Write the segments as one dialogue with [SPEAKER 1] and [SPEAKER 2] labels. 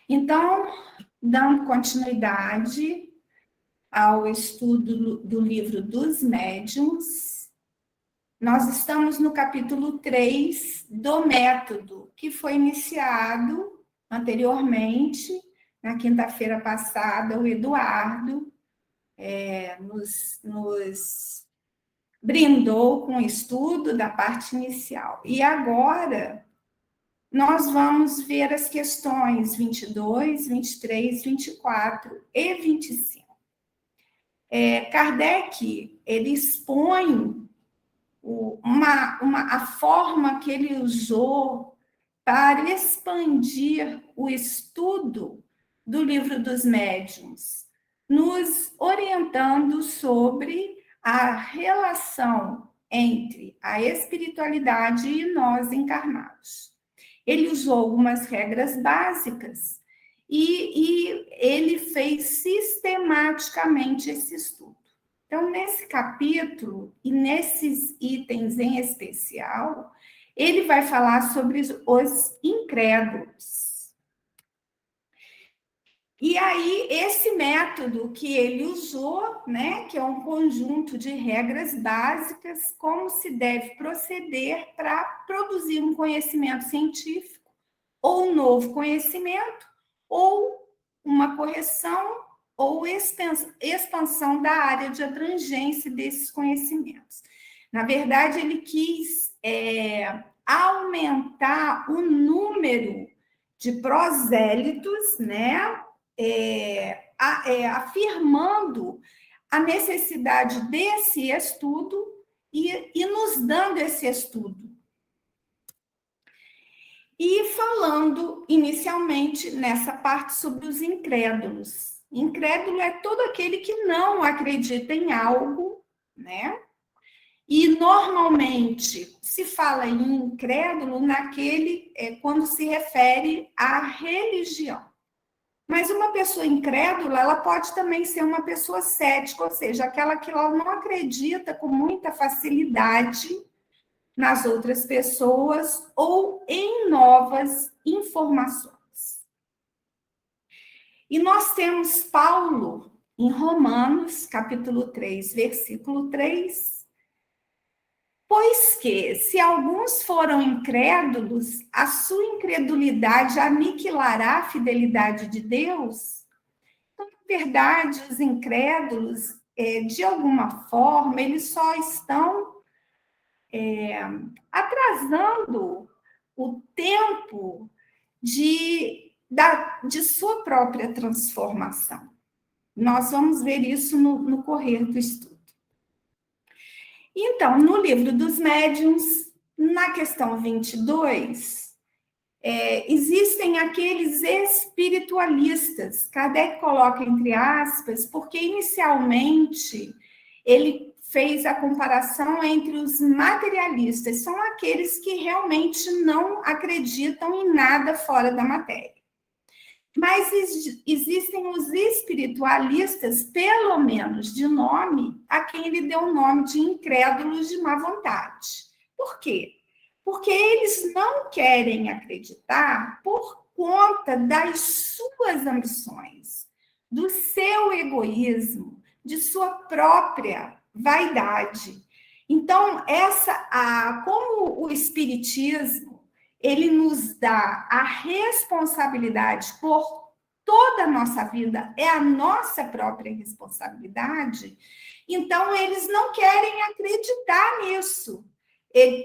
[SPEAKER 1] Então, dando continuidade ao estudo do livro dos médiuns, nós estamos no capítulo 3 do método, que foi iniciado anteriormente, na quinta-feira passada, o Eduardo nos brindou com o estudo da parte inicial. E agora nós vamos ver as questões 22, 23, 24 e 25. Kardec, ele expõe a forma que ele usou para expandir o estudo do livro dos médiuns, nos orientando sobre a relação entre a espiritualidade e nós encarnados. Ele usou algumas regras básicas e ele fez sistematicamente esse estudo. Então, nesse capítulo e nesses itens em especial, ele vai falar sobre os incrédulos. E aí, esse método que ele usou, né, que é um conjunto de regras básicas, como se deve proceder para produzir um conhecimento científico, ou um novo conhecimento, ou uma correção, ou expansão da área de abrangência desses conhecimentos. Na verdade, ele quis aumentar o número de prosélitos, né? Afirmando a necessidade desse estudo e nos dando esse estudo. E falando inicialmente nessa parte sobre os incrédulos. Incrédulo é todo aquele que não acredita em algo, né? E normalmente se fala em incrédulo quando se refere à religião. Mas uma pessoa incrédula, ela pode também ser uma pessoa cética, ou seja, aquela que ela não acredita com muita facilidade nas outras pessoas ou em novas informações. E nós temos Paulo em Romanos, capítulo 3, versículo 3. Pois que, se alguns foram incrédulos, a sua incredulidade aniquilará a fidelidade de Deus? Então, na verdade, os incrédulos, de alguma forma, eles só estão atrasando o tempo de sua própria transformação. Nós vamos ver isso no correr do estudo. Então, no livro dos médiuns, na questão 22, existem aqueles espiritualistas, Kardec coloca entre aspas, porque inicialmente ele fez a comparação entre os materialistas, são aqueles que realmente não acreditam em nada fora da matéria. Mas existem os espiritualistas, pelo menos de nome, a quem ele deu o nome de incrédulos de má vontade. Por quê? Porque eles não querem acreditar por conta das suas ambições, do seu egoísmo, de sua própria vaidade. Então, como o espiritismo ele nos dá a responsabilidade por toda a nossa vida, é a nossa própria responsabilidade, então eles não querem acreditar nisso.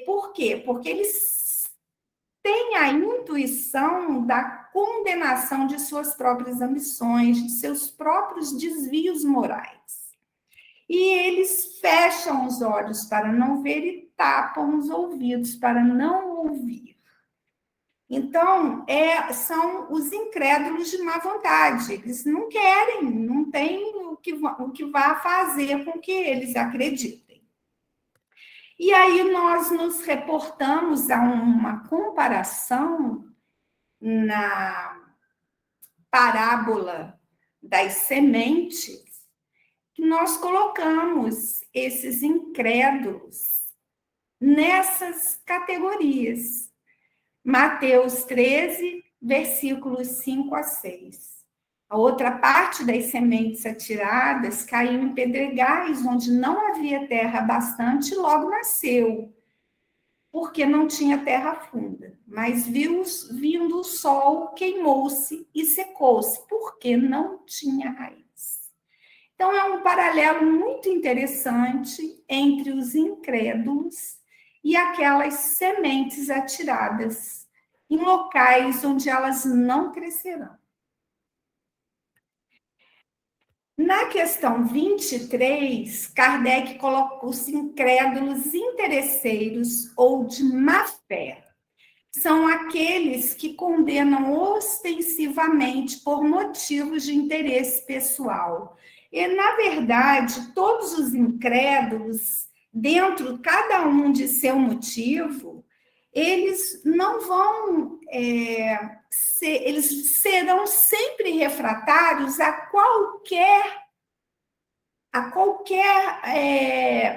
[SPEAKER 1] Por quê? Porque eles têm a intuição da condenação de suas próprias ambições, de seus próprios desvios morais. E eles fecham os olhos para não ver e tapam os ouvidos para não ouvir. Então, são os incrédulos de má vontade. Eles não querem, não tem o que vá fazer com que eles acreditem. E aí nós nos reportamos a uma comparação na parábola das sementes, que nós colocamos esses incrédulos nessas categorias. Mateus 13, versículos 5 a 6. A outra parte das sementes atiradas caiu em pedregais, onde não havia terra bastante, e logo nasceu, porque não tinha terra funda. Mas vindo o sol, queimou-se e secou-se, porque não tinha raiz. Então, é um paralelo muito interessante entre os incrédulos e aquelas sementes atiradas em locais onde elas não crescerão. Na questão 23, Kardec coloca os incrédulos interesseiros ou de má fé. São aqueles que condenam ostensivamente por motivos de interesse pessoal. E, na verdade, todos os incrédulos, dentro cada um de seu motivo, eles não vão eles serão sempre refratários a qualquer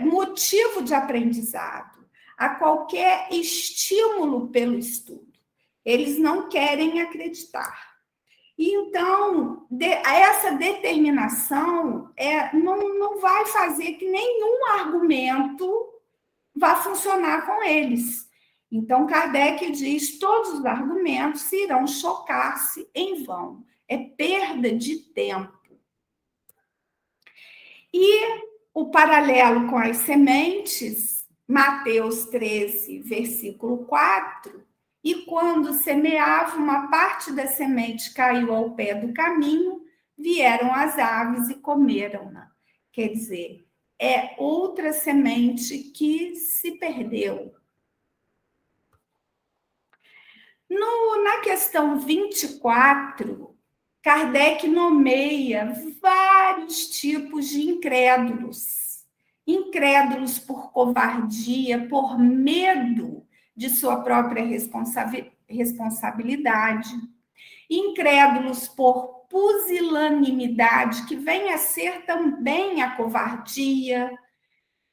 [SPEAKER 1] motivo de aprendizado, a qualquer estímulo pelo estudo. Eles não querem acreditar. Então, essa determinação não vai fazer que nenhum argumento vá funcionar com eles. Então, Kardec diz: todos os argumentos irão chocar-se em vão. É perda de tempo. E o paralelo com as sementes, Mateus 13, versículo 4, e quando semeava, uma parte da semente caiu ao pé do caminho, vieram as aves e comeram-na. Quer dizer, é outra semente que se perdeu. Na questão 24, Kardec nomeia vários tipos de incrédulos. Incrédulos por covardia, por medo de sua própria responsabilidade. Incrédulos por pusilanimidade, que vem a ser também a covardia,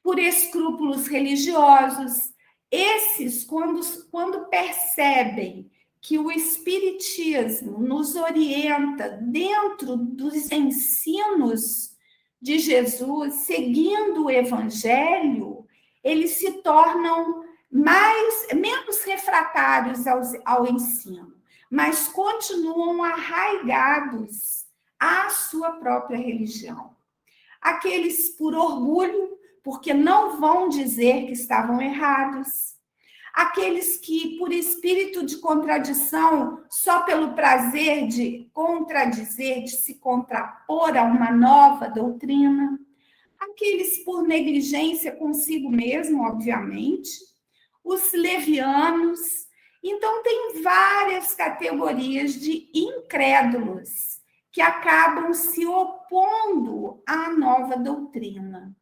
[SPEAKER 1] por escrúpulos religiosos. Esses, quando percebem que o Espiritismo nos orienta dentro dos ensinos de Jesus, seguindo o Evangelho, eles se tornam menos refratários ao ensino, mas continuam arraigados à sua própria religião. Aqueles por orgulho, porque não vão dizer que estavam errados. Aqueles que, por espírito de contradição, só pelo prazer de contradizer, de se contrapor a uma nova doutrina. Aqueles por negligência consigo mesmo, obviamente. Os levianos. Então, tem várias categorias de incrédulos que acabam se opondo à nova doutrina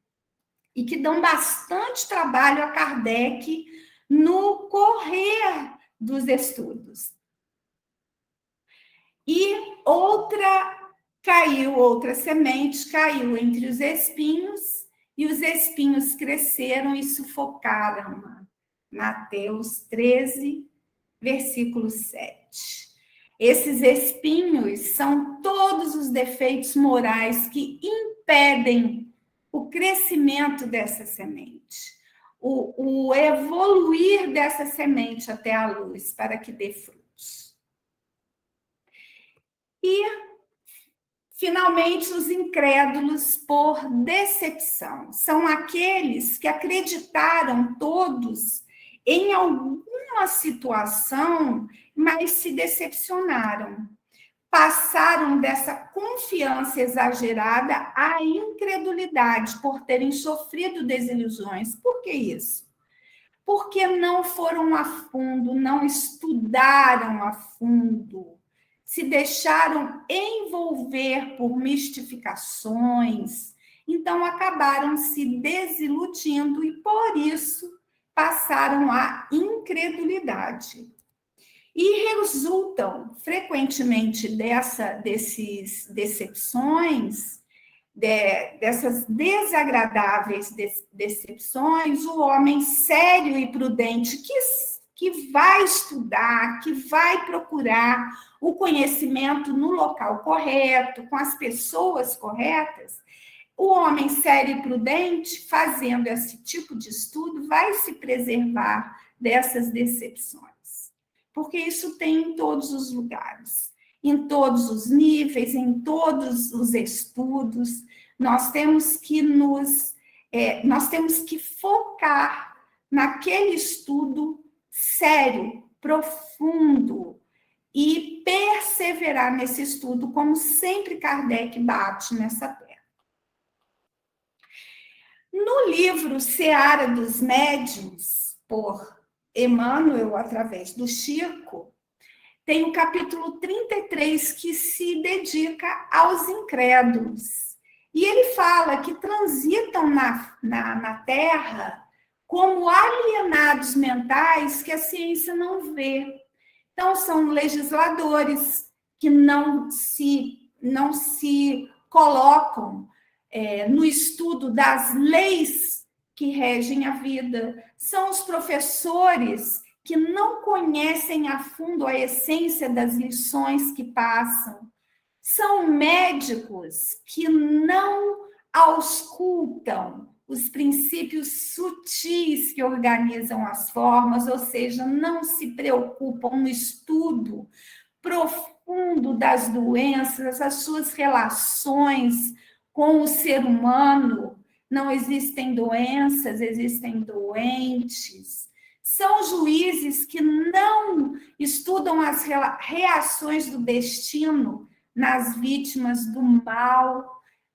[SPEAKER 1] e que dão bastante trabalho a Kardec no correr dos estudos. E outra semente caiu entre os espinhos, e os espinhos cresceram e sufocaram-na. Mateus 13, versículo 7. Esses espinhos são todos os defeitos morais que impedem o crescimento dessa semente, o evoluir dessa semente até a luz, para que dê frutos. E, finalmente, os incrédulos por decepção. São aqueles que acreditaram todos em alguma situação, mas se decepcionaram. Passaram dessa confiança exagerada à incredulidade por terem sofrido desilusões. Por que isso? Porque não foram a fundo, não estudaram a fundo, se deixaram envolver por mistificações, então acabaram se desiludindo e, por isso, passaram à incredulidade. E resultam, frequentemente, dessas decepções, dessas desagradáveis decepções, o homem sério e prudente, que que vai estudar, que vai procurar o conhecimento no local correto, com as pessoas corretas, o homem sério e prudente, fazendo esse tipo de estudo, vai se preservar dessas decepções. Porque isso tem em todos os lugares, em todos os níveis, em todos os estudos. Nós temos que nós temos que focar naquele estudo sério, profundo, e perseverar nesse estudo, como sempre Kardec bate nessa tecla. No livro Seara dos Médiuns, por Emmanuel, através do Chico, tem o capítulo 33 que se dedica aos incrédulos. E ele fala que transitam na Terra como alienados mentais que a ciência não vê. Então, são legisladores que não se colocam no estudo das leis que regem a vida. São os professores que não conhecem a fundo a essência das lições que passam. São médicos que não auscultam os princípios sutis que organizam as formas, ou seja, não se preocupam no estudo profundo das doenças, as suas relações com o ser humano. Não existem doenças, existem doentes. São juízes que não estudam as reações do destino nas vítimas do mal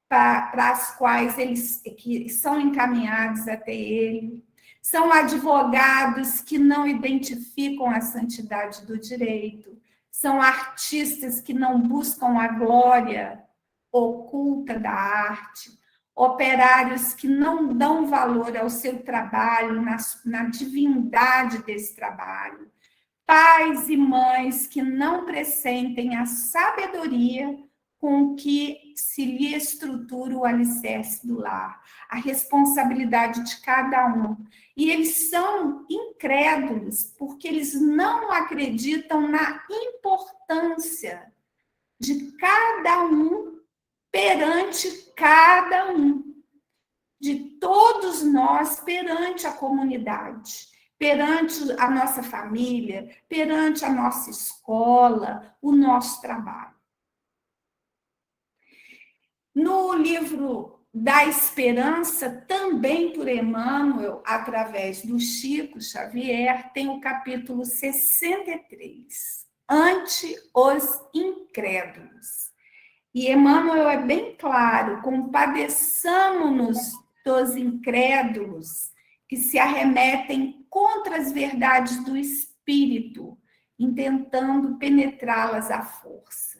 [SPEAKER 1] para as quais eles que são encaminhados até ele. São advogados que não identificam a santidade do direito. São artistas que não buscam a glória oculta da arte. Operários que não dão valor ao seu trabalho, na divindade desse trabalho. Pais e mães que não pressentem a sabedoria com que se lhe estrutura o alicerce do lar, a responsabilidade de cada um. E eles são incrédulos, porque eles não acreditam na importância de cada um perante cada um, de todos nós perante a comunidade, perante a nossa família, perante a nossa escola, o nosso trabalho. No livro da Esperança, também por Emmanuel, através do Chico Xavier, tem o capítulo 63, Ante os Incrédulos. E Emmanuel é bem claro: compadeçamo-nos dos incrédulos que se arremetem contra as verdades do Espírito, intentando penetrá-las à força.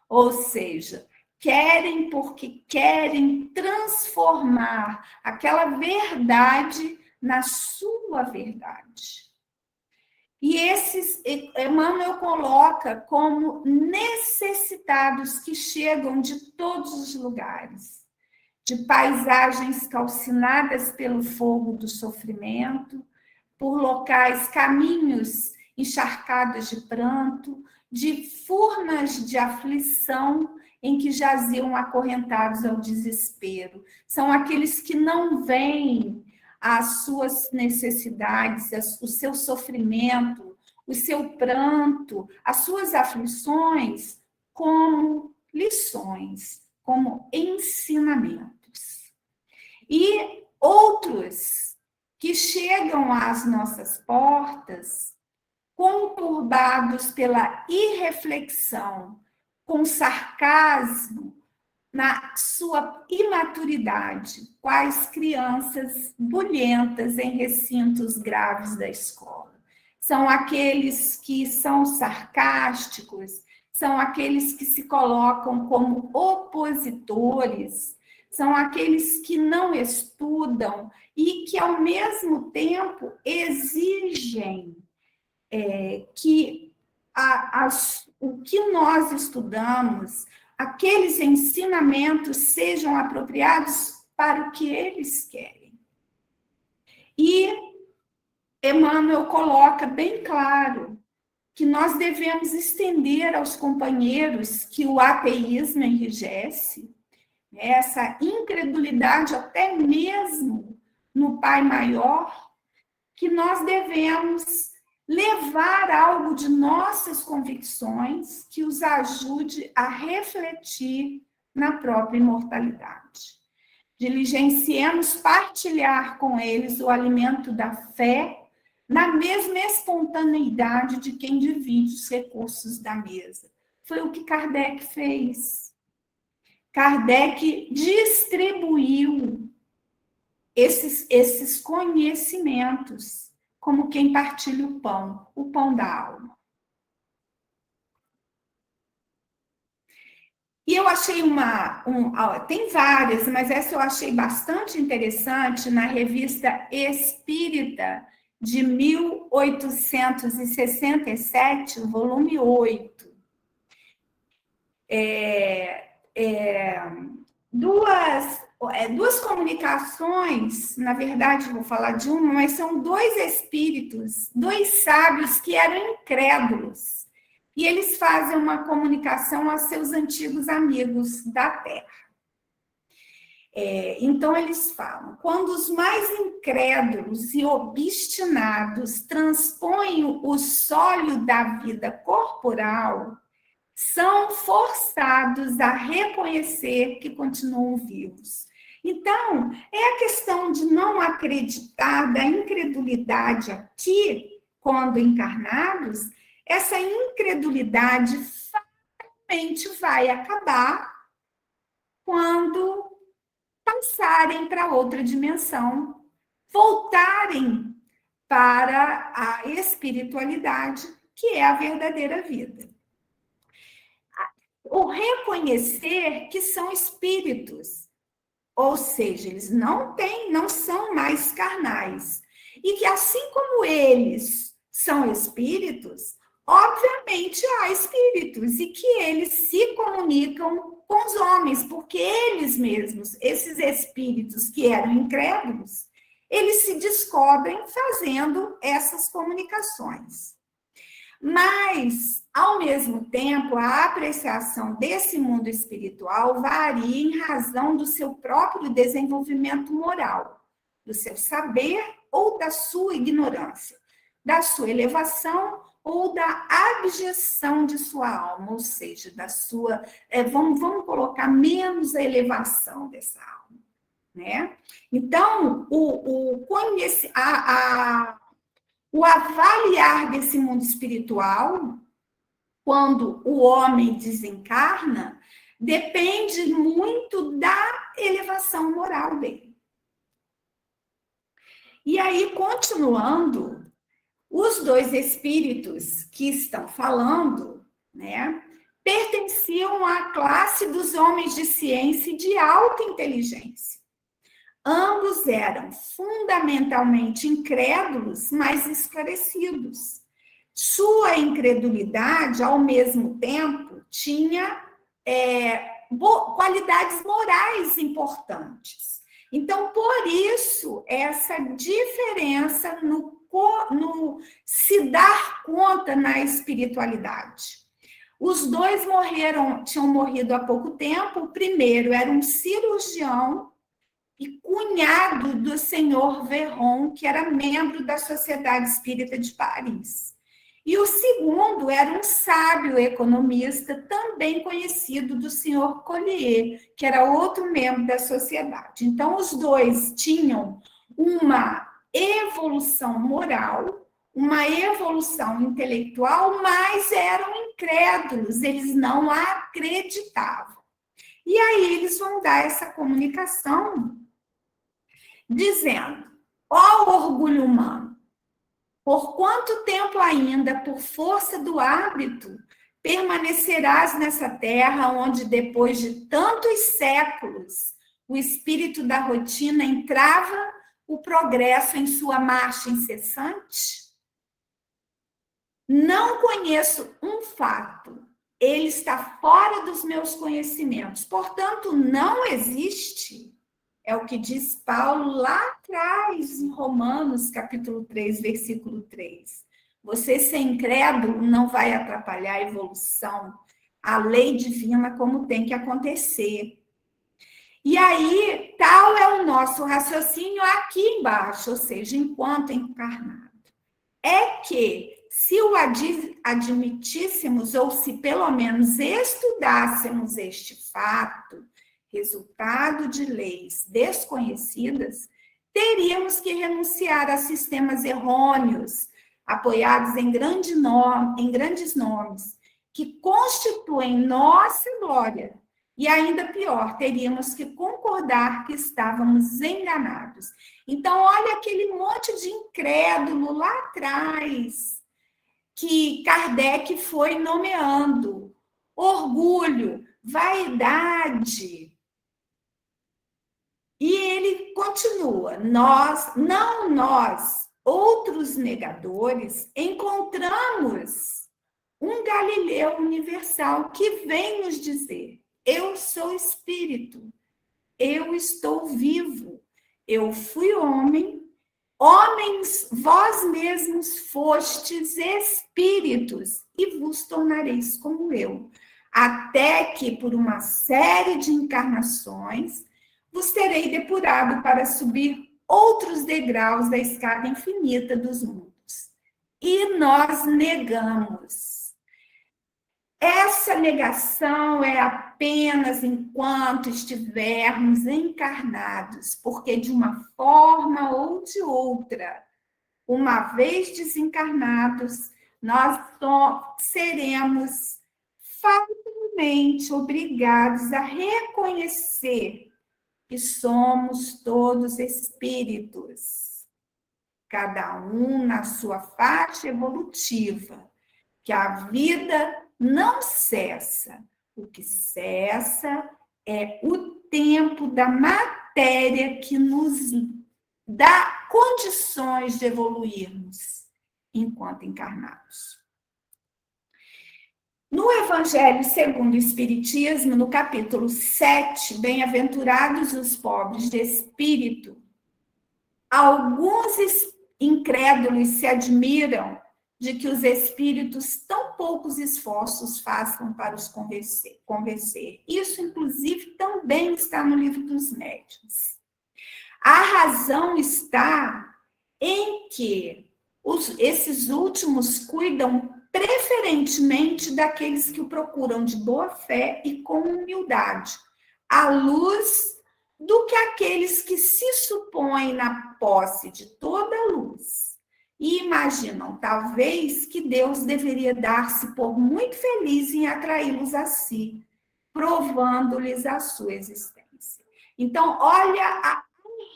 [SPEAKER 1] Ou seja, querem porque querem transformar aquela verdade na sua verdade. E esses, Emmanuel coloca como necessitados que chegam de todos os lugares, de paisagens calcinadas pelo fogo do sofrimento, por locais, caminhos encharcados de pranto, de furnas de aflição em que jaziam acorrentados ao desespero. São aqueles que não veem as suas necessidades, o seu sofrimento, o seu pranto, as suas aflições como lições, como ensinamentos. E outros que chegam às nossas portas conturbados pela irreflexão, com sarcasmo, na sua imaturidade, quais crianças bulhentas em recintos graves da escola. São aqueles que são sarcásticos, são aqueles que se colocam como opositores, são aqueles que não estudam e que, ao mesmo tempo, exigem que o que nós estudamos, aqueles ensinamentos sejam apropriados para o que eles querem. E Emmanuel coloca bem claro que nós devemos estender aos companheiros que o ateísmo enrijece, essa incredulidade até mesmo no Pai Maior, que nós devemos levar algo de nossas convicções que os ajude a refletir na própria imortalidade. Diligenciemos partilhar com eles o alimento da fé na mesma espontaneidade de quem divide os recursos da mesa. Foi o que Kardec fez. Kardec distribuiu esses conhecimentos como quem partilha o pão da alma. E eu achei tem várias, mas essa eu achei bastante interessante na revista Espírita, de 1867, volume 8. Duas comunicações, na verdade, vou falar de uma, mas são dois espíritos, dois sábios que eram incrédulos. E eles fazem uma comunicação a seus antigos amigos da Terra. Então, eles falam: quando os mais incrédulos e obstinados transpõem o sólido da vida corporal, são forçados a reconhecer que continuam vivos. Então, é a questão de não acreditar, da incredulidade aqui, quando encarnados. Essa incredulidade fatalmente vai acabar quando passarem para outra dimensão, voltarem para a espiritualidade, que é a verdadeira vida. O reconhecer que são espíritos, ou seja, eles não são mais carnais, e que assim como eles são espíritos, obviamente há espíritos e que eles se comunicam com os homens, porque eles mesmos, esses espíritos que eram incrédulos, eles se descobrem fazendo essas comunicações. Mas, ao mesmo tempo, a apreciação desse mundo espiritual varia em razão do seu próprio desenvolvimento moral, do seu saber ou da sua ignorância, da sua elevação ou da abjeção de sua alma, ou seja, da sua, vamos colocar menos a elevação dessa alma, né? Então, o avaliar desse mundo espiritual, quando o homem desencarna, depende muito da elevação moral dele. E aí, continuando, os dois espíritos que estão falando, né, pertenciam à classe dos homens de ciência e de alta inteligência. Ambos eram fundamentalmente incrédulos, mas esclarecidos. Sua incredulidade, ao mesmo tempo, tinha qualidades morais importantes. Então, por isso, essa diferença no se dar conta na espiritualidade. Os dois tinham morrido há pouco tempo. O primeiro era um cirurgião e cunhado do senhor Véron, que era membro da Sociedade Espírita de Paris. E o segundo era um sábio economista, também conhecido do senhor Collier, que era outro membro da sociedade. Então, os dois tinham uma evolução moral, uma evolução intelectual, mas eram incrédulos, eles não acreditavam. E aí eles vão dar essa comunicação dizendo: ó orgulho humano, por quanto tempo ainda, por força do hábito, permanecerás nessa terra onde, depois de tantos séculos, o espírito da rotina entrava o progresso em sua marcha incessante? Não conheço um fato, ele está fora dos meus conhecimentos, portanto, não existe. É o que diz Paulo lá atrás, em Romanos, capítulo 3, versículo 3. Você ser incrédulo não vai atrapalhar a evolução, a lei divina como tem que acontecer. E aí, tal é o nosso raciocínio aqui embaixo, ou seja, enquanto encarnado. É que, se o admitíssemos, ou se pelo menos estudássemos este fato, resultado de leis desconhecidas, teríamos que renunciar a sistemas errôneos, apoiados em grandes nomes, que constituem nossa glória. E ainda pior, teríamos que concordar que estávamos enganados. Então, olha aquele monte de incrédulo lá atrás que Kardec foi nomeando. Orgulho, vaidade. E ele continua, nós, outros negadores, encontramos um Galileu universal que vem nos dizer: eu sou espírito, eu estou vivo, eu fui homem, homens, vós mesmos fostes espíritos e vos tornareis como eu, até que por uma série de encarnações vos terei depurado para subir outros degraus da escada infinita dos mundos. E nós negamos. Essa negação é apenas enquanto estivermos encarnados, porque de uma forma ou de outra, uma vez desencarnados, nós seremos fatalmente obrigados a reconhecer que somos todos espíritos, cada um na sua faixa evolutiva, que a vida não cessa. O que cessa é o tempo da matéria que nos dá condições de evoluirmos enquanto encarnados. No Evangelho segundo o Espiritismo, no capítulo 7, Bem-aventurados os pobres de espírito, alguns incrédulos se admiram de que os espíritos tão poucos esforços façam para os convencer. Isso, inclusive, também está no Livro dos Médiuns. A razão está em que esses últimos cuidam preferentemente daqueles que o procuram de boa fé e com humildade, à luz do que aqueles que se supõem na posse de toda a luz e imaginam, talvez, que Deus deveria dar-se por muito feliz em atraí-los a si, provando-lhes a sua existência. Então, olha a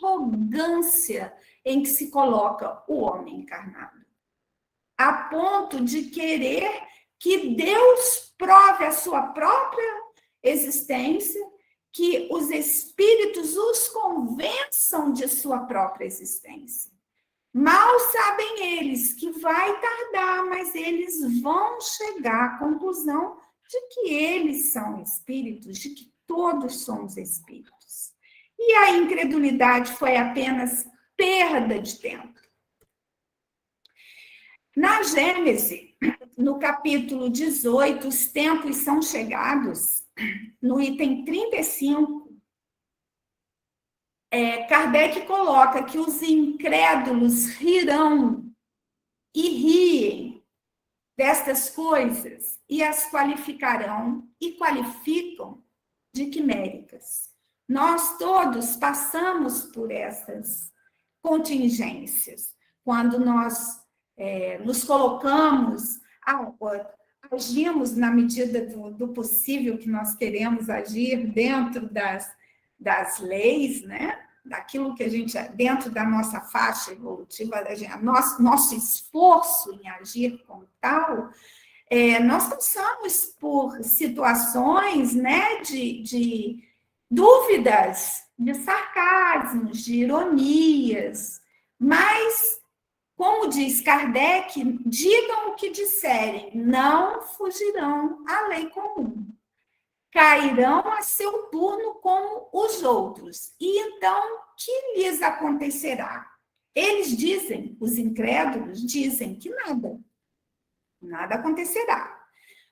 [SPEAKER 1] arrogância em que se coloca o homem encarnado, a ponto de querer que Deus prove a sua própria existência, que os espíritos os convençam de sua própria existência. Mal sabem eles que vai tardar, mas eles vão chegar à conclusão de que eles são espíritos, de que todos somos espíritos. E a incredulidade foi apenas perda de tempo. Na Gênese, no capítulo 18, os tempos são chegados, no item 35, Kardec coloca que os incrédulos rirão e riem destas coisas e as qualificarão e qualificam de quiméricas. Nós todos passamos por essas contingências, quando nós nos colocamos, agimos na medida do possível que nós queremos agir dentro das leis, né? Daquilo que a gente, dentro da nossa faixa evolutiva, nosso esforço em agir como tal, nós passamos por situações, né, de dúvidas, de sarcasmos, de ironias, mas, como diz Kardec, digam o que disserem, não fugirão à lei comum. cairão a seu turno como os outros. E então, que lhes acontecerá? Eles dizem, os incrédulos dizem que nada acontecerá.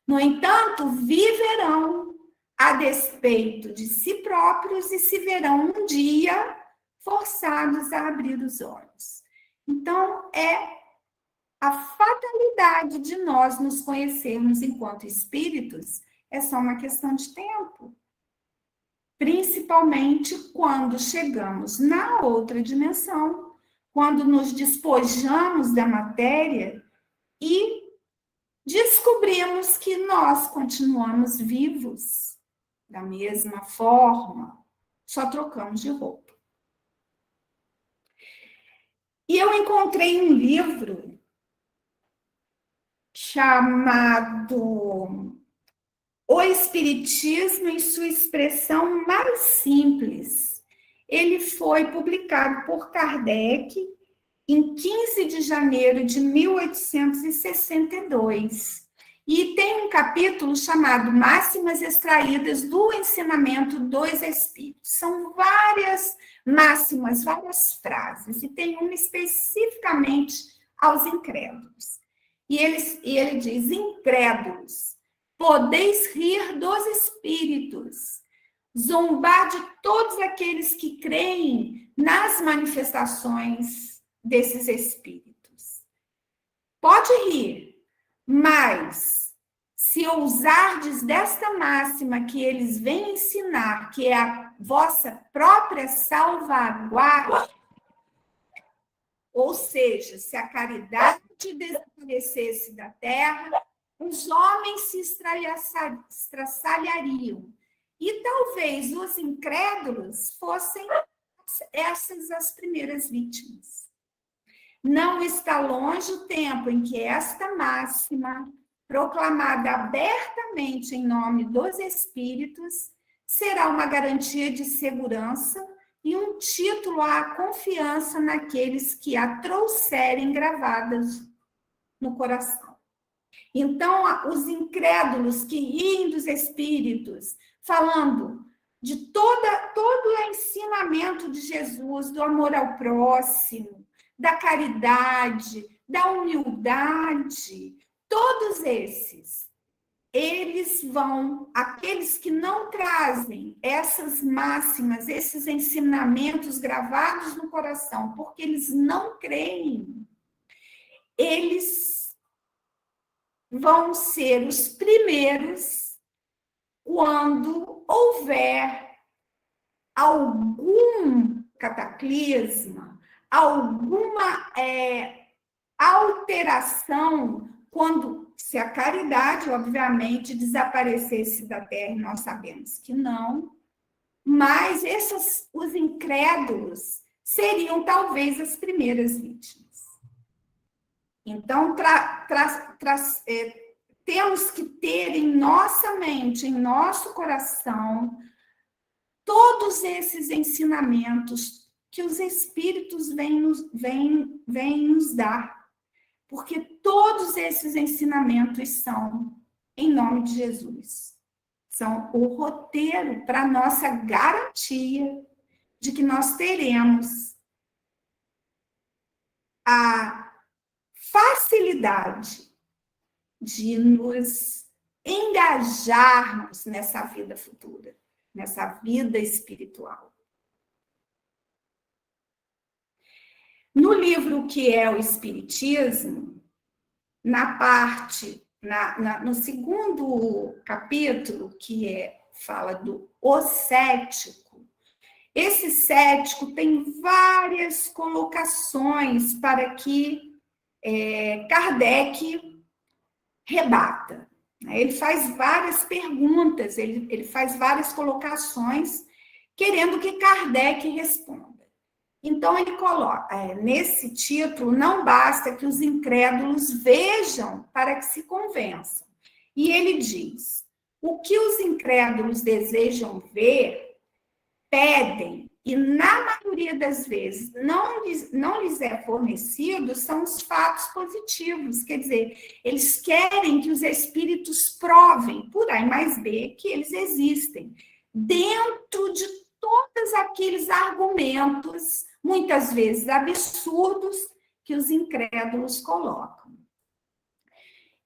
[SPEAKER 1] No entanto, viverão a despeito de si próprios e se verão um dia forçados a abrir os olhos. Então, é a fatalidade de nós nos conhecermos enquanto espíritos é só uma questão de tempo. Principalmente quando chegamos na outra dimensão, quando nos despojamos da matéria e descobrimos que nós continuamos vivos da mesma forma, só trocamos de roupa. E eu encontrei um livro chamado O Espiritismo em sua expressão mais simples. Ele foi publicado por Kardec em 15 de janeiro de 1862. E tem um capítulo chamado Máximas Extraídas do Ensinamento dos Espíritos. São várias máximas, várias frases, e tem uma especificamente aos incrédulos. E ele diz, incrédulos, podeis rir dos espíritos, zombar de todos aqueles que creem nas manifestações desses espíritos. Pode rir, mas se ousardes desta máxima que eles vêm ensinar, que é a vossa própria salvaguarda, ou seja, se a caridade desaparecesse da terra, os homens se estraçalhariam. E talvez os incrédulos fossem essas as primeiras vítimas. Não está longe o tempo em que esta máxima, proclamada abertamente em nome dos espíritos, será uma garantia de segurança e um título à confiança naqueles que a trouxerem gravadas no coração. Então, os incrédulos que riem dos espíritos, falando de todo o ensinamento de Jesus, do amor ao próximo, da caridade, da humildade, todos esses, eles vão, aqueles que não trazem essas máximas, esses ensinamentos gravados no coração, porque eles não creem, eles vão ser os primeiros quando houver algum cataclisma, alguma alteração, se a caridade, obviamente, desaparecesse da Terra, e nós sabemos que não, mas os incrédulos seriam talvez as primeiras vítimas. Então, temos que ter em nossa mente, em nosso coração, todos esses ensinamentos que os espíritos vêm nos dar. Porque todos esses ensinamentos são em nome de Jesus. São o roteiro para a nossa garantia de que nós teremos a facilidade de nos engajarmos nessa vida futura, nessa vida espiritual. No livro que é o Espiritismo, no segundo capítulo, que fala do o cético, esse cético tem várias colocações para que Kardec rebata. Ele faz várias perguntas, ele faz várias colocações, querendo que Kardec responda. Então, ele coloca, nesse título, não basta que os incrédulos vejam para que se convençam. E ele diz, o que os incrédulos desejam ver, pedem e na maioria das vezes não lhes é fornecido são os fatos positivos, quer dizer, eles querem que os espíritos provem, por A mais B, que eles existem, dentro de todos aqueles argumentos, muitas vezes absurdos, que os incrédulos colocam.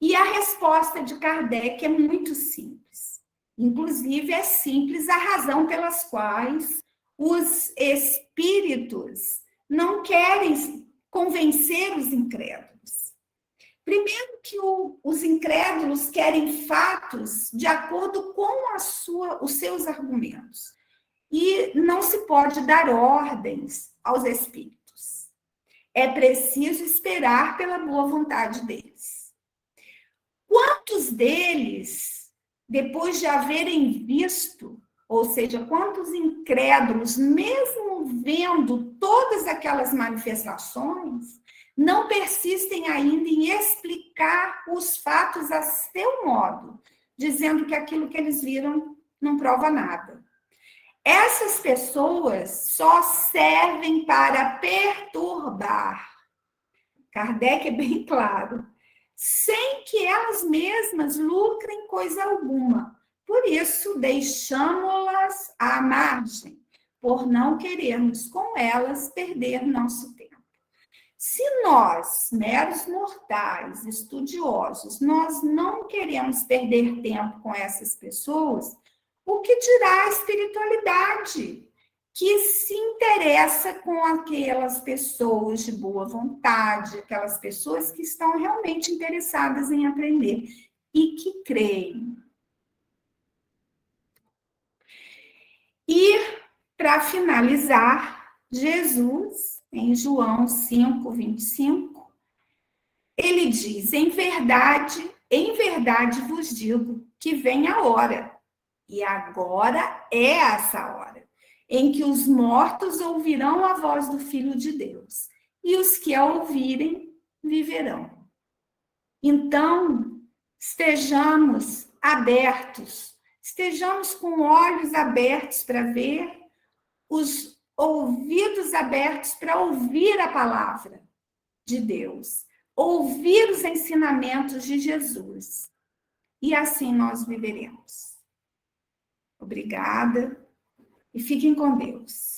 [SPEAKER 1] E a resposta de Kardec é muito simples. Inclusive, é simples a razão pelas quais os espíritos não querem convencer os incrédulos. Primeiro que os incrédulos querem fatos de acordo com os seus argumentos. E não se pode dar ordens aos espíritos. É preciso esperar pela boa vontade deles. Quantos deles, depois de haverem visto, ou seja, quantos incrédulos, mesmo vendo todas aquelas manifestações, não persistem ainda em explicar os fatos a seu modo, dizendo que aquilo que eles viram não prova nada. Essas pessoas só servem para perturbar. Kardec é bem claro, sem que elas mesmas lucrem coisa alguma. Por isso, deixamos-las à margem, por não querermos com elas perder nosso tempo. Se nós, meros mortais, estudiosos, nós não queremos perder tempo com essas pessoas, o que dirá a espiritualidade, que se interessa com aquelas pessoas de boa vontade, aquelas pessoas que estão realmente interessadas em aprender e que creem. E, para finalizar, Jesus, em João 5:25, ele diz: em verdade vos digo que vem a hora, e agora é essa hora, em que os mortos ouvirão a voz do Filho de Deus, e os que a ouvirem viverão. Então, estejamos abertos, estejamos com olhos abertos para ver, os ouvidos abertos para ouvir a palavra de Deus, ouvir os ensinamentos de Jesus. E assim nós viveremos. Obrigada e fiquem com Deus.